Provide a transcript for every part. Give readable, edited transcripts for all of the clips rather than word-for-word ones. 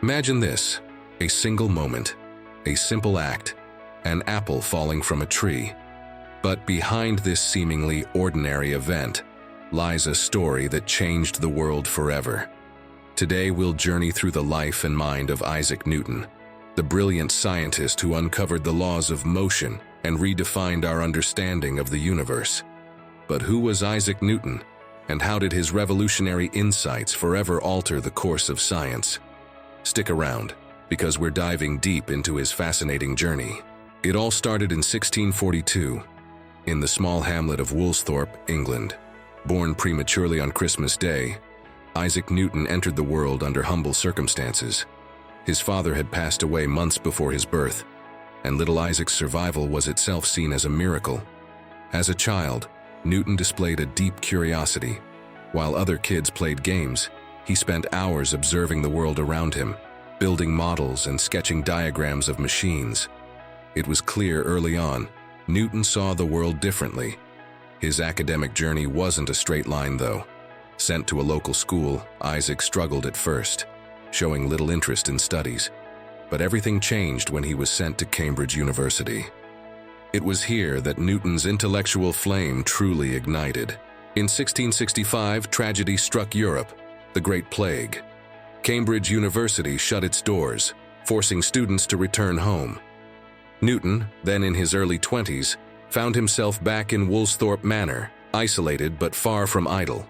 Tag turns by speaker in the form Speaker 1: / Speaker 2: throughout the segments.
Speaker 1: Imagine this: a single moment, a simple act, an apple falling from a tree. But behind this seemingly ordinary event lies a story that changed the world forever. Today we'll journey through the life and mind of Isaac Newton, the brilliant scientist who uncovered the laws of motion and redefined our understanding of the universe. But who was Isaac Newton, and how did his revolutionary insights forever alter the course of science? Stick around, because we're diving deep into his fascinating journey. It all started in 1642, in the small hamlet of Woolsthorpe, England. Born prematurely on Christmas Day, Isaac Newton entered the world under humble circumstances. His father had passed away months before his birth, and little Isaac's survival was itself seen as a miracle. As a child, Newton displayed a deep curiosity. While other kids played games, he spent hours observing the world around him, building models and sketching diagrams of machines. It was clear early on, Newton saw the world differently. His academic journey wasn't a straight line, though. Sent to a local school, Isaac struggled at first, showing little interest in studies. But everything changed when he was sent to Cambridge University. It was here that Newton's intellectual flame truly ignited. In 1665, tragedy struck Europe, the Great Plague. Cambridge University shut its doors, forcing students to return home. Newton, then in his early 20s, found himself back in Woolsthorpe Manor, isolated but far from idle.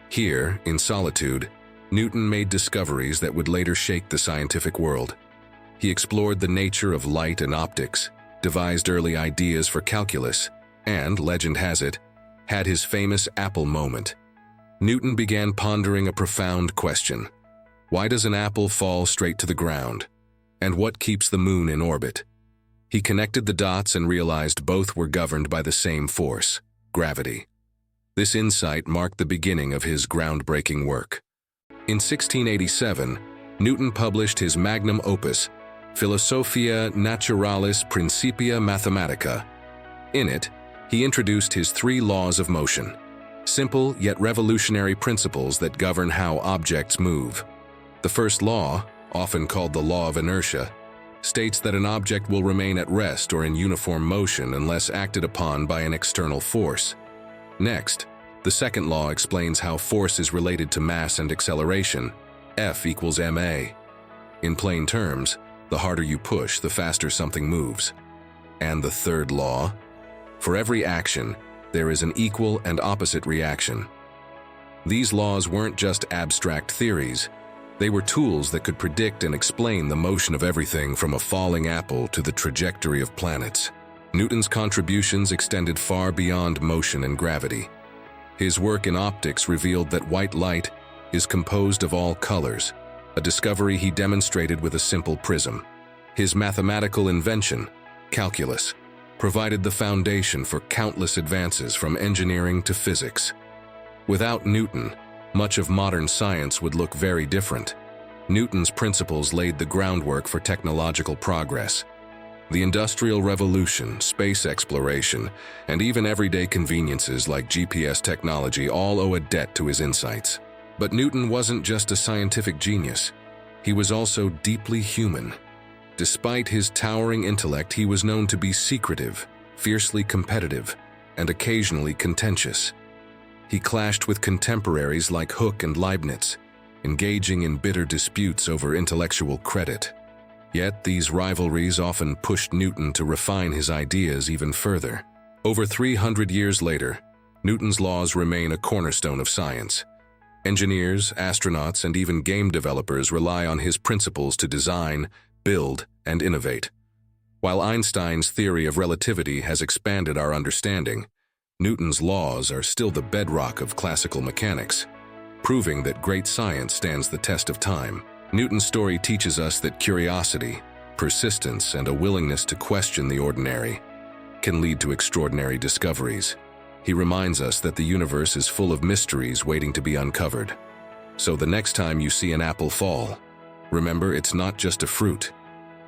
Speaker 1: Here, in solitude, Newton made discoveries that would later shake the scientific world. He explored the nature of light and optics, devised early ideas for calculus, and, legend has it, had his famous apple moment. Newton began pondering a profound question. Why does an apple fall straight to the ground? And what keeps the moon in orbit? He connected the dots and realized both were governed by the same force, gravity. This insight marked the beginning of his groundbreaking work. In 1687, Newton published his magnum opus, Philosophiae Naturalis Principia Mathematica. In it, he introduced his three laws of motion, simple yet revolutionary principles that govern how objects move. The first law, often called the law of inertia, states that an object will remain at rest or in uniform motion unless acted upon by an external force. Next, the second law explains how force is related to mass and acceleration, F equals ma. In plain terms, the harder you push, the faster something moves. And the third law? For every action, there is an equal and opposite reaction. These laws weren't just abstract theories. They were tools that could predict and explain the motion of everything from a falling apple to the trajectory of planets. Newton's contributions extended far beyond motion and gravity. His work in optics revealed that white light is composed of all colors, a discovery he demonstrated with a simple prism. His mathematical invention, calculus, provided the foundation for countless advances from engineering to physics. Without Newton, much of modern science would look very different. Newton's principles laid the groundwork for technological progress. The Industrial Revolution, space exploration, and even everyday conveniences like GPS technology all owe a debt to his insights. But Newton wasn't just a scientific genius. He was also deeply human. Despite his towering intellect, he was known to be secretive, fiercely competitive, and occasionally contentious. He clashed with contemporaries like Hooke and Leibniz, engaging in bitter disputes over intellectual credit. Yet these rivalries often pushed Newton to refine his ideas even further. Over 300 years later, Newton's laws remain a cornerstone of science. Engineers, astronauts, and even game developers rely on his principles to design, build, and innovate. While Einstein's theory of relativity has expanded our understanding, Newton's laws are still the bedrock of classical mechanics, proving that great science stands the test of time. Newton's story teaches us that curiosity, persistence, and a willingness to question the ordinary can lead to extraordinary discoveries. He reminds us that the universe is full of mysteries waiting to be uncovered. So the next time you see an apple fall, remember it's not just a fruit.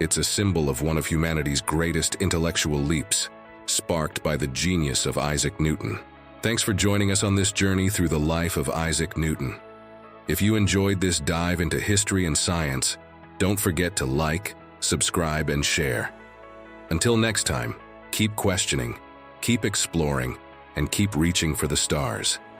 Speaker 1: It's a symbol of one of humanity's greatest intellectual leaps, sparked by the genius of Isaac Newton. Thanks for joining us on this journey through the life of Isaac Newton. If you enjoyed this dive into history and science, Don't forget to like, subscribe, and share. Until next time, keep questioning, keep exploring, and keep reaching for the stars.